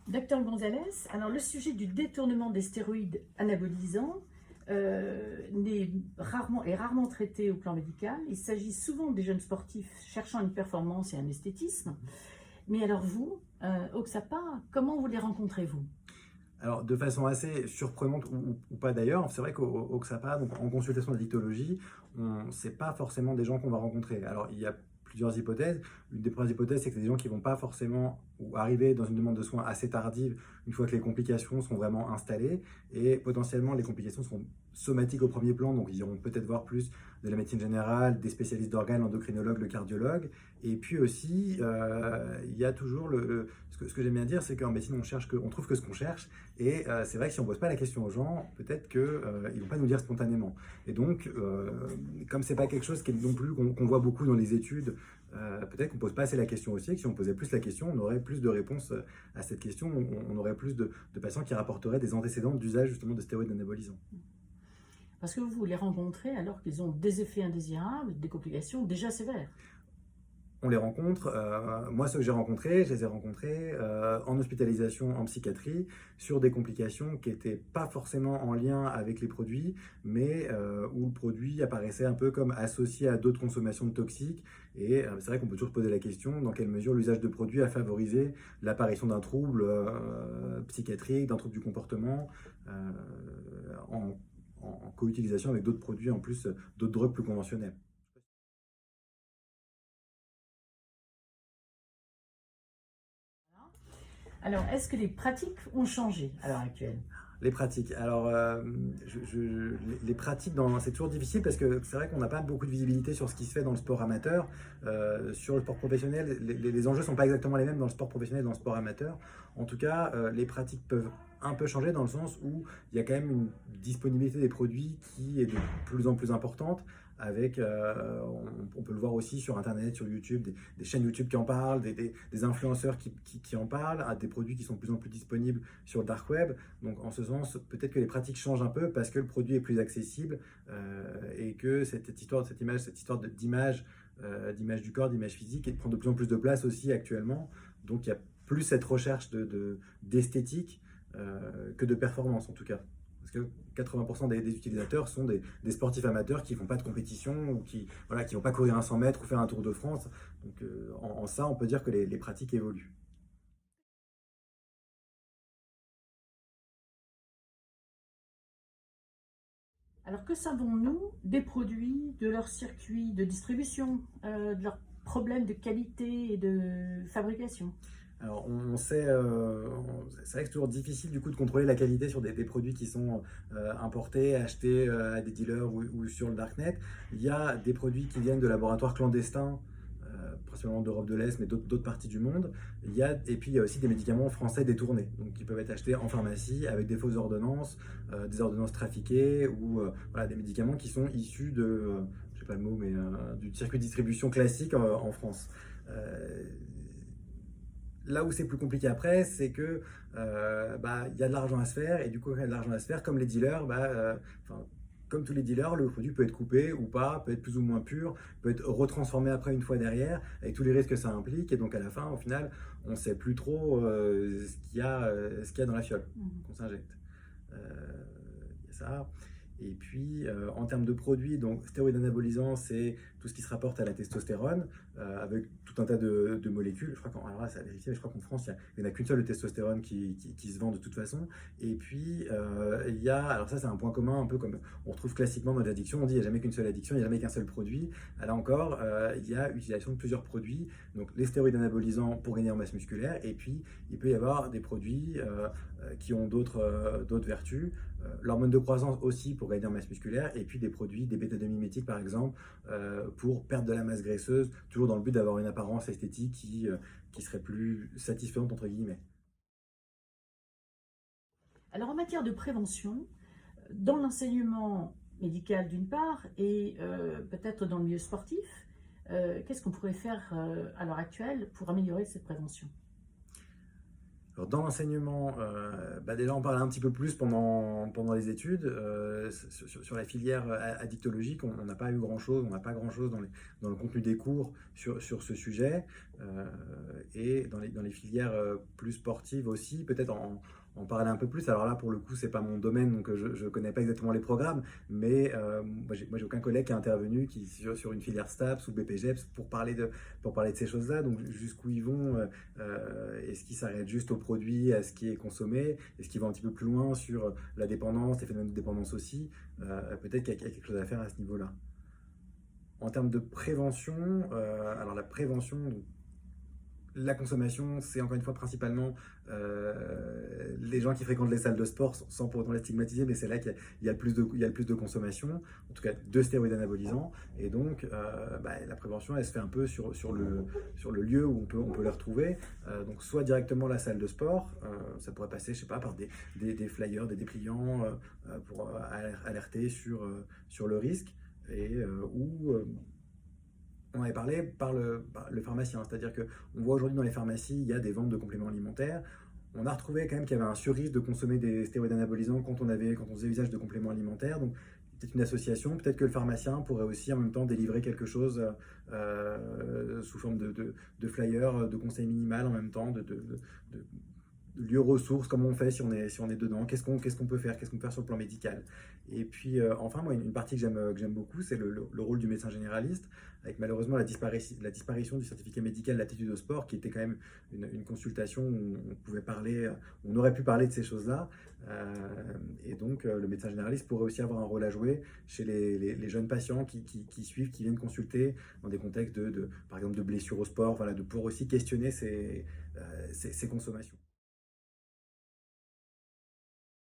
Docteur Gonzalez, alors le sujet du détournement des stéroïdes anabolisants est rarement traité au plan médical. Il s'agit souvent des jeunes sportifs cherchant une performance et un esthétisme. Mais alors vous, Oxapa, comment vous les rencontrez-vous? Alors, de façon assez surprenante ou pas d'ailleurs, c'est vrai qu'au XAPA, donc en consultation de dictologie, c'est pas forcément des gens qu'on va rencontrer. Alors, il y a plusieurs hypothèses. Une des premières hypothèses, c'est que c'est des gens qui vont pas forcément ou arriver dans une demande de soins assez tardive, une fois que les complications sont vraiment installées, et potentiellement les complications seront somatiques au premier plan, donc ils iront peut-être voir plus de la médecine générale, des spécialistes d'organes, l'endocrinologue, le cardiologue. Et puis aussi, il y a toujours ce que j'aime bien dire, c'est qu'en médecine, on trouve que ce qu'on cherche. Et c'est vrai que si on ne pose pas la question aux gens, peut-être qu'ils ne vont pas nous dire spontanément. Et donc, comme ce n'est pas quelque chose qui est non plus qu'on voit beaucoup dans les études, peut-être qu'on ne pose pas assez la question aussi, et que si on posait plus la question, on aurait plus de réponses à cette question, on aurait plus de patients qui rapporteraient des antécédents d'usage justement de stéroïdes anabolisants. Parce que vous les rencontrez alors qu'ils ont des effets indésirables, des complications déjà sévères. On les rencontre. Moi, ceux que j'ai rencontrés, je les ai rencontrés en hospitalisation en psychiatrie sur des complications qui n'étaient pas forcément en lien avec les produits, mais où le produit apparaissait un peu comme associé à d'autres consommations de toxiques. Et c'est vrai qu'on peut toujours poser la question dans quelle mesure l'usage de produits a favorisé l'apparition d'un trouble psychiatrique, d'un trouble du comportement en, en co-utilisation avec d'autres produits, en plus d'autres drogues plus conventionnelles. Alors, est-ce que les pratiques ont changé à l'heure actuelle? Les pratiques. Alors, les pratiques, c'est toujours difficile parce que c'est vrai qu'on n'a pas beaucoup de visibilité sur ce qui se fait dans le sport amateur. Sur le sport professionnel, les enjeux ne sont pas exactement les mêmes dans le sport professionnel et dans le sport amateur. En tout cas, les pratiques peuvent un peu changer dans le sens où il y a quand même une disponibilité des produits qui est de plus en plus importante. Avec, on peut le voir aussi sur Internet, sur YouTube, des chaînes YouTube qui en parlent, des influenceurs qui en parlent, à des produits qui sont de plus en plus disponibles sur le dark web. Donc en ce sens, peut-être que les pratiques changent un peu parce que le produit est plus accessible et que cette histoire d'image du corps, d'image physique, elle prend de plus en plus de place aussi actuellement. Donc il y a plus cette recherche d'esthétique que de performance en tout cas. Parce que 80% des utilisateurs sont des sportifs amateurs qui ne font pas de compétition ou qui voilà, qui vont pas courir un 100 mètres ou faire un Tour de France. Donc en ça, on peut dire que les pratiques évoluent. Alors, que savons-nous des produits, de leur circuit de distribution, de leurs problèmes de qualité et de fabrication? Alors, on sait, c'est vrai que c'est toujours difficile du coup de contrôler la qualité sur des produits qui sont importés, achetés à des dealers ou sur le darknet. Il y a des produits qui viennent de laboratoires clandestins, principalement d'Europe de l'Est, mais d'autres parties du monde. Et puis il y a aussi des médicaments français détournés, donc qui peuvent être achetés en pharmacie avec des fausses ordonnances, des ordonnances trafiquées ou voilà, des médicaments qui sont issus je sais pas le mot, mais du circuit de distribution classique en France. Euh, Là où c'est plus compliqué après, c'est que il y a de l'argent à se faire, et du coup, quand il y a de l'argent à se faire, comme les dealers, comme tous les dealers, le produit peut être coupé ou pas, peut être plus ou moins pur, peut être retransformé après une fois derrière, avec tous les risques que ça implique, et donc à la fin, au final, on ne sait plus trop ce qu'il y a dans la fiole qu'on s'injecte. Il y a ça. Et puis, en termes de produits, donc stéroïdes anabolisants, c'est tout ce qui se rapporte à la testostérone, avec tout un tas de molécules. Je crois alors là, ça a vérifié, mais je crois qu'en France, il n'y en a qu'une seule de testostérone qui se vend de toute façon. Et puis, il y a, alors ça, c'est un point commun, un peu comme on retrouve classiquement dans les addictions, on dit il n'y a jamais qu'une seule addiction, il n'y a jamais qu'un seul produit. Là encore, il y a utilisation de plusieurs produits, donc les stéroïdes anabolisants pour gagner en masse musculaire, et puis il peut y avoir des produits qui ont d'autres vertus. L'hormone de croissance aussi pour gagner en masse musculaire, et puis des produits, des bêta-2-mimétiques par exemple, pour perdre de la masse graisseuse, toujours dans le but d'avoir une apparence esthétique qui serait plus satisfaisante entre guillemets. Alors, en matière de prévention, dans l'enseignement médical d'une part et peut-être dans le milieu sportif, qu'est-ce qu'on pourrait faire à l'heure actuelle pour améliorer cette prévention? Alors dans l'enseignement, déjà on parlait un petit peu plus pendant les études. Sur la filière addictologique, on n'a pas eu grand-chose, on n'a pas grand-chose dans le contenu des cours sur ce sujet. Et dans les filières plus sportives aussi, peut-être en parler un peu plus. Alors là, pour le coup, c'est pas mon domaine, donc je connais pas exactement les programmes, mais moi, j'ai aucun collègue qui est intervenu sur une filière STAPS ou BPGEPS pour parler de ces choses-là. Donc jusqu'où ils vont, est-ce qu'ils s'arrêtent juste au produit, à ce qui est consommé, est-ce qu'ils vont un petit peu plus loin sur la dépendance, les phénomènes de dépendance aussi. Peut-être qu'il y a quelque chose à faire à ce niveau-là. En termes de prévention, alors la prévention, donc, la consommation, c'est encore une fois principalement les gens qui fréquentent les salles de sport, sans pour autant les stigmatiser, mais c'est là qu'il y a le plus de consommation, en tout cas de stéroïdes anabolisants. Et donc, la prévention, elle se fait un peu sur le lieu où on peut les retrouver. Donc, soit directement la salle de sport, ça pourrait passer, je sais pas, par des flyers, des dépliants pour alerter sur le risque, ou on avait parlé par le pharmacien, c'est-à-dire qu'on voit aujourd'hui dans les pharmacies, il y a des ventes de compléments alimentaires. On a retrouvé quand même qu'il y avait un surrisque de consommer des stéroïdes anabolisants quand on faisait usage de compléments alimentaires. Donc, peut-être une association, peut-être que le pharmacien pourrait aussi en même temps délivrer quelque chose sous forme de flyer, de conseil minimal en même temps, de lieu ressources, comment on fait si on est dedans, qu'est-ce qu'on peut faire, qu'est-ce qu'on peut faire sur le plan médical. Et puis enfin, moi, une partie que j'aime beaucoup, c'est le rôle du médecin généraliste, avec malheureusement la disparition du certificat médical d'aptitude au sport, qui était quand même une consultation où on pouvait parler, on aurait pu parler de ces choses-là. Et donc le médecin généraliste pourrait aussi avoir un rôle à jouer chez les jeunes patients qui suivent, qui viennent consulter dans des contextes par exemple de blessures au sport, voilà, de pouvoir aussi questionner ces consommations.